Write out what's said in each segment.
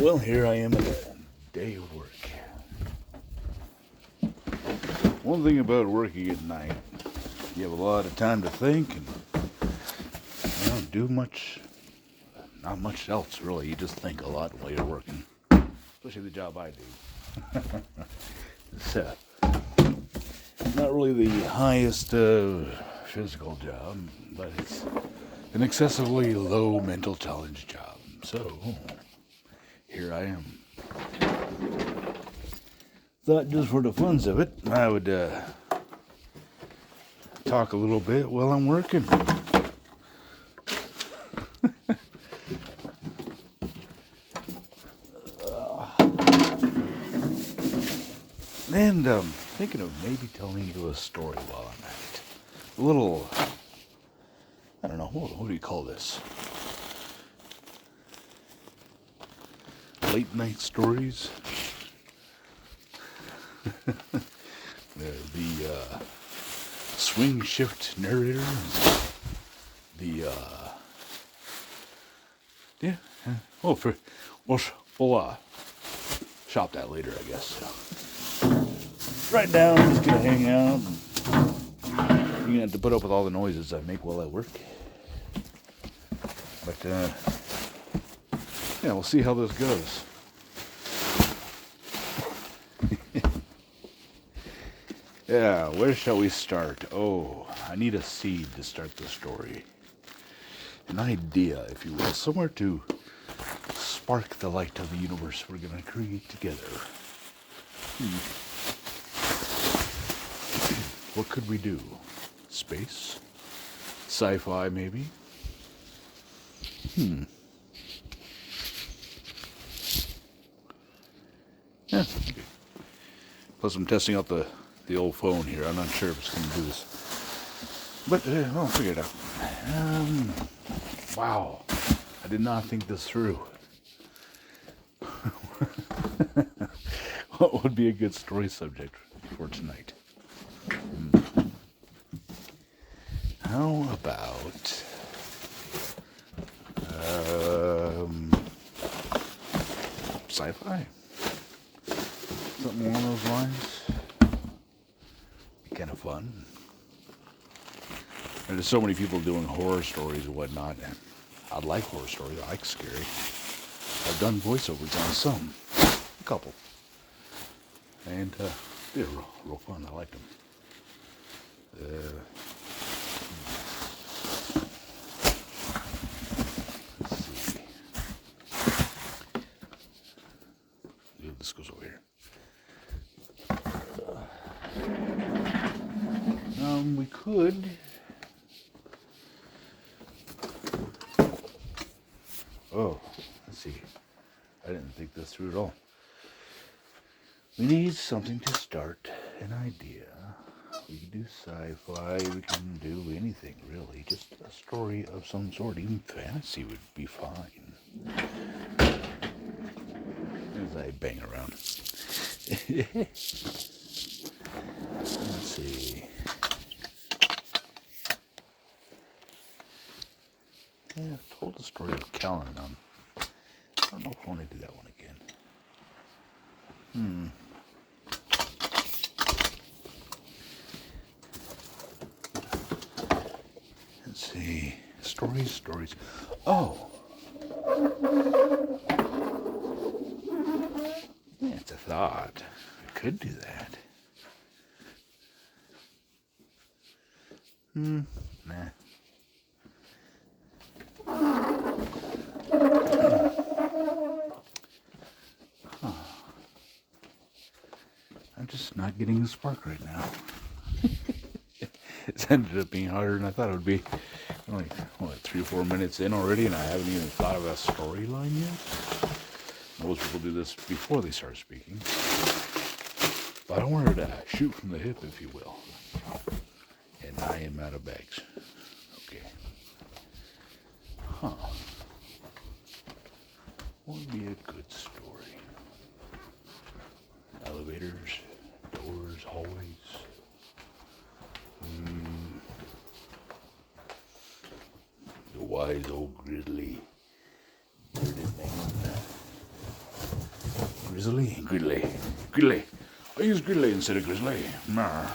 Well, here I am at a day of work. One thing about working at night, you have a lot of time to think and you don't do much, not much else really. You just think a lot while you're working, especially the job I do. It's not really the highest physical job, but it's an excessively low mental challenge job. So, here I am. Thought just for the funs of it, I would talk a little bit while I'm working. And thinking of maybe telling you a story while I'm at it. A little, I don't know, what do you call this? Late night stories? the Swingshift narrator? The, yeah. Oh, we'll shop that later, I guess. So. Right now, I'm just gonna hang out. You're gonna have to put up with all the noises I make while I work. But, yeah, we'll see how this goes. Yeah, where shall we start? Oh, I need a seed to start the story. An idea, if you will. Somewhere to spark the light of the universe we're going to create together. What could we do? Space? Sci-fi, maybe? Yeah. Plus, I'm testing out the old phone here. I'm not sure if it's going to do this. But, I'll figure it out. Wow. I did not think this through. What would be a good story subject for tonight? How about... sci-fi? Something along those lines? Be kind of fun. And there's so many people doing horror stories and whatnot. And I like horror stories. I like scary. I've done voiceovers on some. A couple. And they're real fun. I liked them. Let's see. This goes over here. We could... Oh, let's see. I didn't think this through at all. We need something to start an idea. We can do sci-fi, we can do anything really. Just a story of some sort. Even fantasy would be fine. As I bang around. Let's see. Yeah, I've told the story of Callan. I don't know if I want to do that one again. Let's see. Stories. Oh! Yeah, it's a thought. I could do that. Nah. I'm just not getting the spark right now. It's ended up being harder than I thought it would be. Only, 3 or 4 minutes in already, and I haven't even thought of a storyline yet. Most people do this before they start speaking. But I wanted to shoot from the hip, if you will. And I am out of bags. Okay. What would be a good story? Elevators, doors, hallways. The wise old grizzly bearded man Grizzly? Grizzly. Grizzly. I use Grizzly instead of Grizzly. Nah.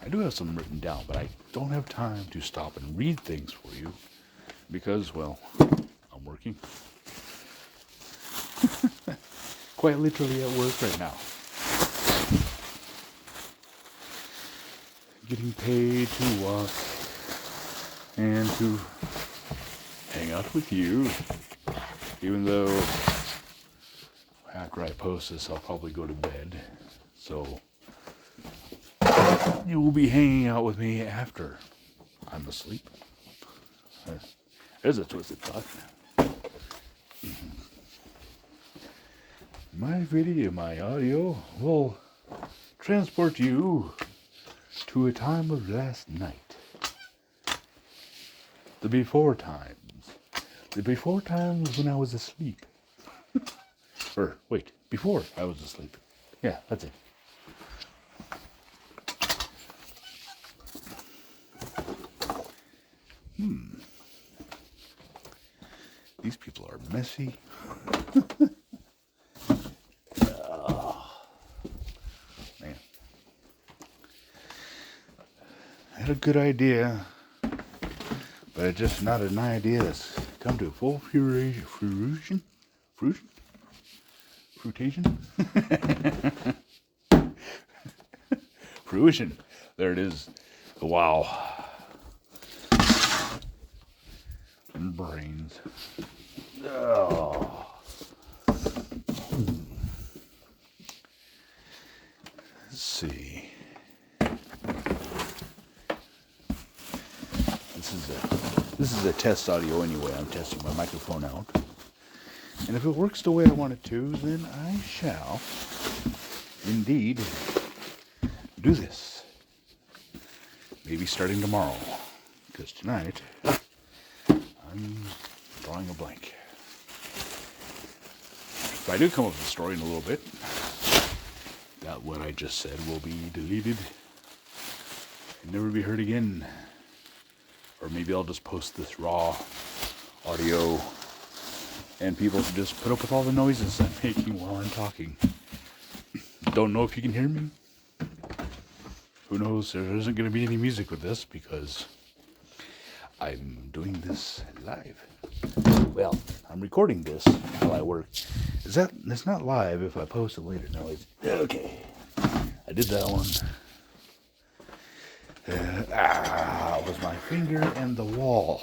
I do have some written down, but I don't have time to stop and read things for you because, well, I'm working. Quite literally at work right now. Getting paid to walk and to hang out with you. Even though after I post this, I'll probably go to bed. So you will be hanging out with me after I'm asleep. There's a twisted thought. My video, my audio will transport you to a time of last night. The before times. The before times when I was asleep. Or, wait, before I was asleep. Yeah, that's it. These people are messy. Oh, man. I had a good idea, but it's just not an idea that's come to full fruition. Fruition? Fruition. There it is. Wow. And brains. Oh. Let's see. This is a test audio anyway. I'm testing my microphone out. And if it works the way I want it to, then I shall indeed do this. Maybe starting tomorrow. Because tonight I'm drawing a blank. If I do come up with a story in a little bit, that what I just said will be deleted and never be heard again. Or maybe I'll just post this raw audio and people can just put up with all the noises I'm making while I'm talking. Don't know if you can hear me. Who knows? There isn't going to be any music with this because I'm doing this live. Well, I'm recording this while I work. It's not live if I post it later. No, it's okay. I did that one. It was my finger and the wall.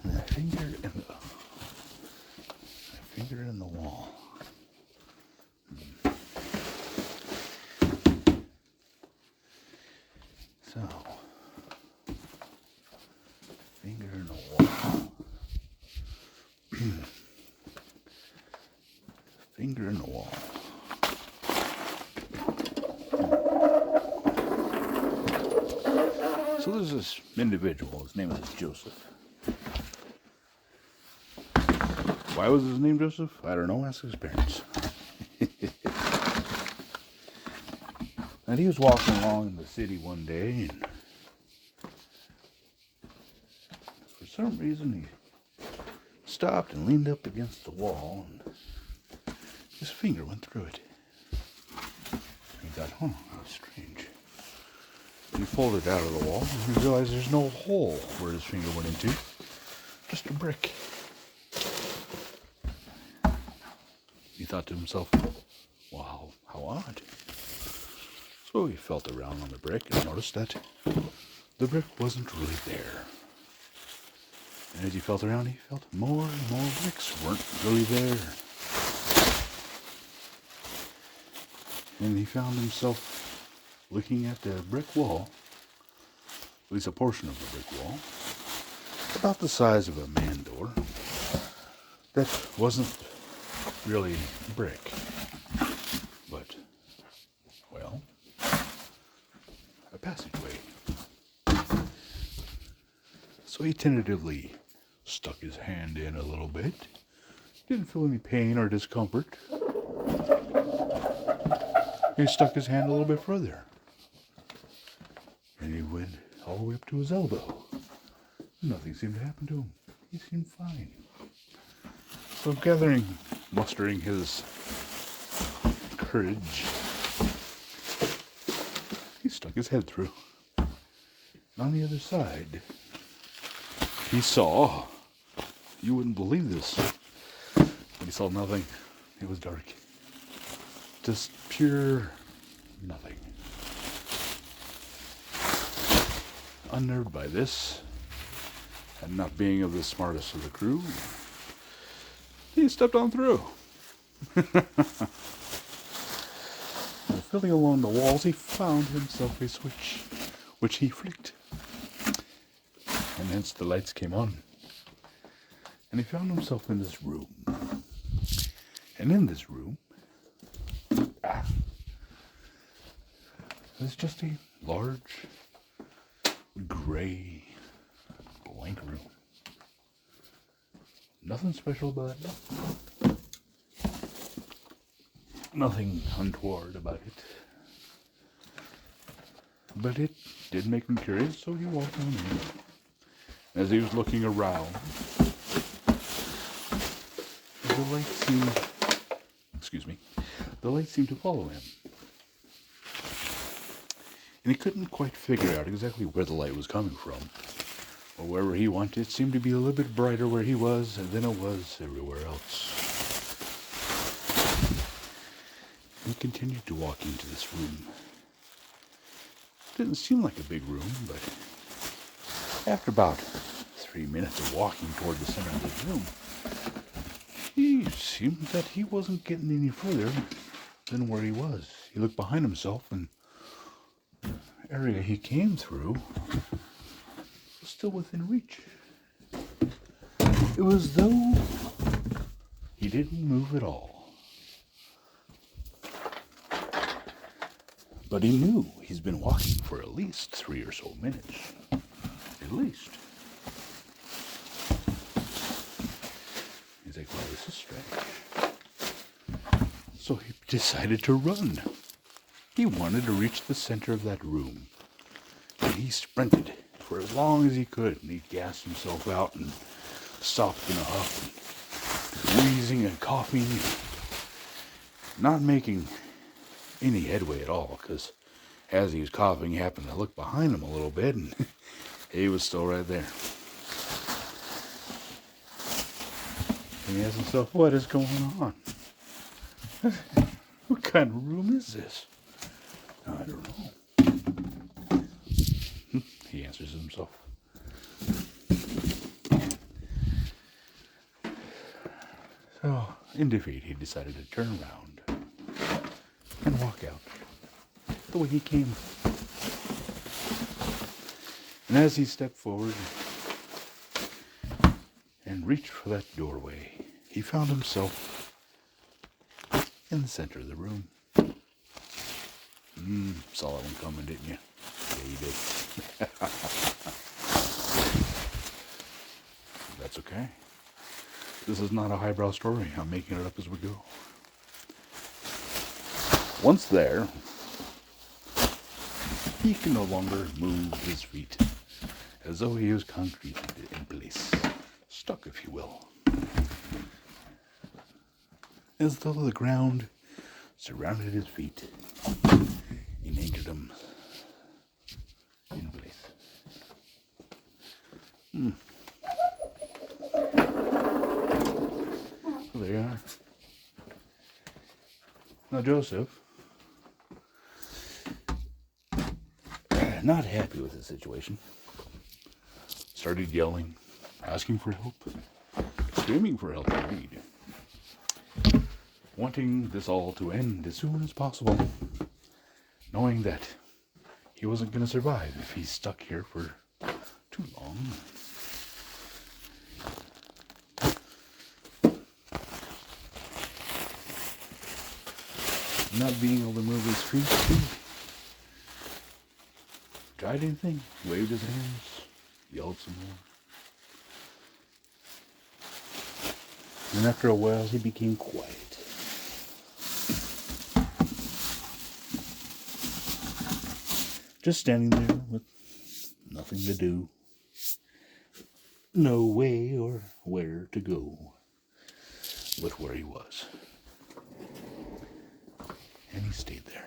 My finger in the wall. So, finger in the wall. Finger in the wall. So there's this individual. His name is Joseph. Why was his name Joseph? I don't know. Ask his parents. And he was walking along in the city one day, and for some reason he stopped and leaned up against the wall, and his finger went through it. He thought, that's strange. And he pulled it out of the wall, and he realized there's no hole where his finger went into, just a brick. He thought to himself, wow, how odd. So he felt around on the brick and noticed that the brick wasn't really there. And as he felt around, he felt more and more bricks weren't really there. And he found himself looking at the brick wall, at least a portion of the brick wall, about the size of a man door, that wasn't really brick, but, well, a passageway. So he tentatively stuck his hand in a little bit. Didn't feel any pain or discomfort. He stuck his hand a little bit further. And he went all the way up to his elbow. Nothing seemed to happen to him. He seemed fine. So mustering his courage, he stuck his head through. And on the other side, he saw, you wouldn't believe this, but he saw nothing. It was dark. Just pure nothing. Unnerved by this, and not being of the smartest of the crew, he stepped on through. And feeling along the walls, he found himself a switch, which he flicked. And hence the lights came on. And he found himself in this room. And in this room, there's just a large, gray, blank room. Nothing special about it. Nothing untoward about it. But it did make him curious, so he walked on in. As he was looking around, the light seemed to follow him. And he couldn't quite figure out exactly where the light was coming from. Or wherever he went, it seemed to be a little bit brighter where he was than it was everywhere else. He continued to walk into this room. It didn't seem like a big room, but after about 3 minutes of walking toward the center of the room, he seemed that he wasn't getting any further than where he was. He looked behind himself, and the area he came through was still within reach. It was as though he didn't move at all. But he knew he's been walking for at least 3 or so minutes. At least. He's like, well, this is strange. So he decided to run. He wanted to reach the center of that room. And he sprinted for as long as he could. And he gassed himself out and stopped in a huff, and wheezing and coughing, not making any headway at all, because as he was coughing, he happened to look behind him a little bit, and he was still right there. And he asked himself, what is going on? What kind of room is this? I don't know. He answers himself. So, in defeat, he decided to turn around and walk out the way he came. And as he stepped forward and reached for that doorway, he found himself in the center of the room. Saw that one coming, didn't you? Yeah, you did. That's okay. This is not a highbrow story. I'm making it up as we go. Once there, he can no longer move his feet, as though he was concreted in place, stuck, if you will. As though the ground surrounded his feet and anchored him in place. Well, there you are. Now Joseph, not happy with the situation, started yelling, asking for help, screaming for help indeed, wanting this all to end as soon as possible, knowing that he wasn't going to survive if he stuck here for too long. Not being able to move his feet, tried anything, waved his hands, yelled some more. And after a while, he became quiet. Just standing there with Nothing to do. No way or where to go with where he was. And he stayed there.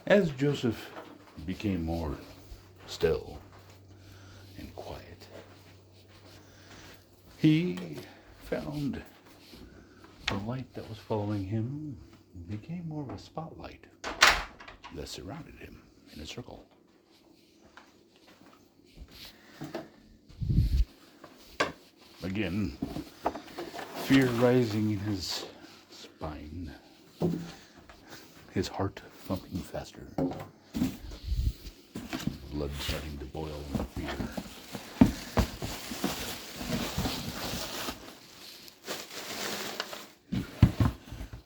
As Joseph became more still and quiet, he found the light that was following him became more of a spotlight that surrounded him in a circle. Again, fear rising in his spine, his heart thumping faster, blood starting to boil in fear.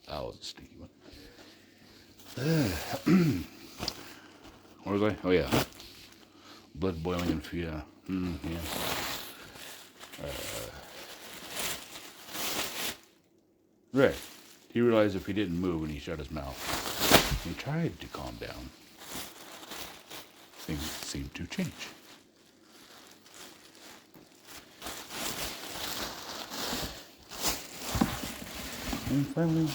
That was a stinky one. Where was I? Oh yeah, blood boiling in fear. Yeah. Right. He realized if he didn't move and he shut his mouth, he tried to calm down, things seemed to change. And finally,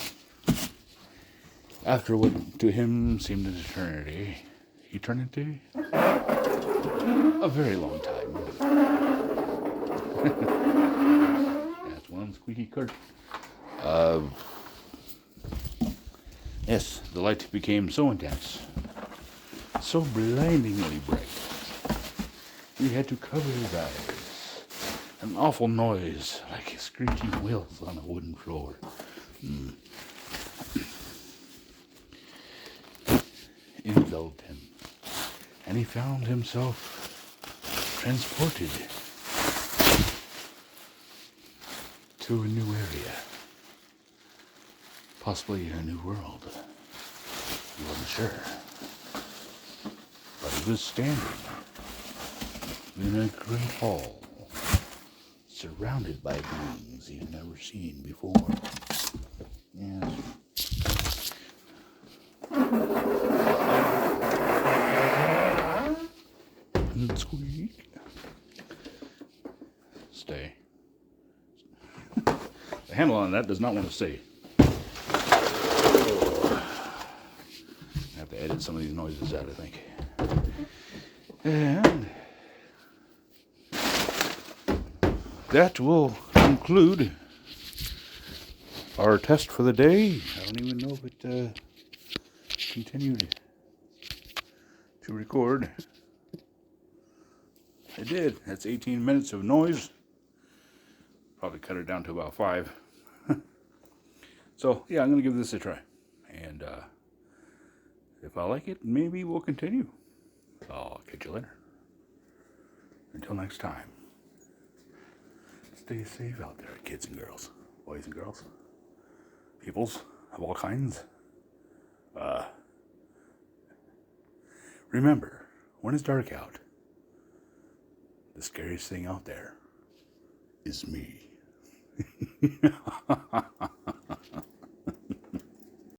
after what to him seemed an eternity, he turned into a very long time. That's one squeaky cart. Yes, the light became so intense, so blindingly bright, he had to cover his eyes. An awful noise, like screeching wheels on a wooden floor. Enveloped him, and he found himself transported to a new area. Possibly a new world. He wasn't sure. But he was standing in a great hall, surrounded by beings he'd never seen before. Yes. And squeak. Stay. The handle on that does not want to stay. I have to edit some of these noises out, I think. And that will conclude our test for the day. I don't even know if it continued to record. It did. That's 18 minutes of noise. Probably cut it down to about 5. So, yeah, I'm going to give this a try. And if I like it, maybe we'll continue. I'll catch you later. Until next time. Stay safe out there, kids and girls. Boys and girls. Peoples of all kinds. Remember, when it's dark out, the scariest thing out there is me.